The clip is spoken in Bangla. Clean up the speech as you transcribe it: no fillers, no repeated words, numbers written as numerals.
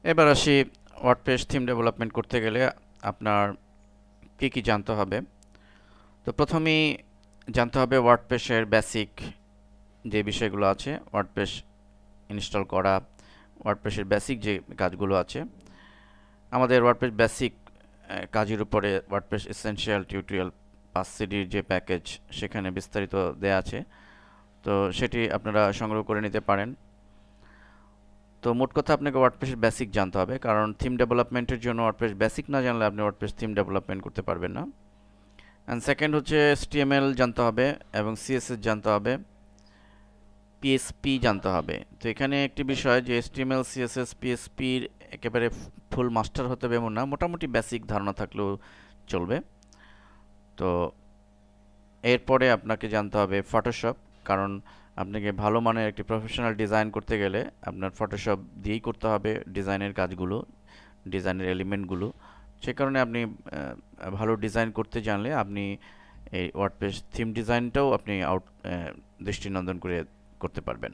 এবার আসি ওয়ার্ডপ্রেস থিম ডেভেলপমেন্ট করতে গেলে আপনার কি কি জানতে হবে। তো প্রথমেই জানতে হবে ওয়ার্ডপ্রেসের বেসিক যে বিষয়গুলো আছে, ওয়ার্ডপ্রেস ইনস্টল করা, ওয়ার্ডপ্রেসের বেসিক যে কাজগুলো আছে। আমাদের ওয়ার্ডপ্রেস বেসিক কাজের উপরে ওয়ার্ডপ্রেস এসেনশিয়াল টিউটোরিয়াল 5 সিডির যে প্যাকেজ, সেখানে বিস্তারিত দেয়া আছে। তো সেটি আপনারা সংগ্রহ করে নিতে পারেন। তো মোট কথা আপনাকে ওয়ার্ডপ্রেসের বেসিক জানতে হবে, কারণ থিম ডেভেলপমেন্টের জন্য ওয়ার্ডপ্রেস বেসিক না জানলে আপনি ওয়ার্ডপ্রেস থিম ডেভেলপমেন্ট করতে পারবেন না। অ্যান্ড সেকেন্ড হচ্ছে HTML জানতে হবে এবং CSS জানতে হবে, PHP জানতে হবে। তো এখানে একটি বিষয় যে HTML CSS PHPর একেবারে ফুল মাস্টার হতে হবে এমন না, মোটামুটি বেসিক ধারণা থাকলেও চলবে। তো এরপরে আপনাকে জানতে হবে ফটোশপ, কারণ আপনাকে ভালো মানের একটি প্রফেশনাল ডিজাইন করতে গেলে আপনার ফটোশপ দিয়েই করতে হবে ডিজাইনের কাজগুলো, ডিজাইনের এলিমেন্টগুলো। সে কারণে আপনি ভালো ডিজাইন করতে জানলে আপনি এই ওয়ার্ডপ্রেস থিম ডিজাইনটাও আপনি দৃষ্টিনন্দন করে করতে পারবেন।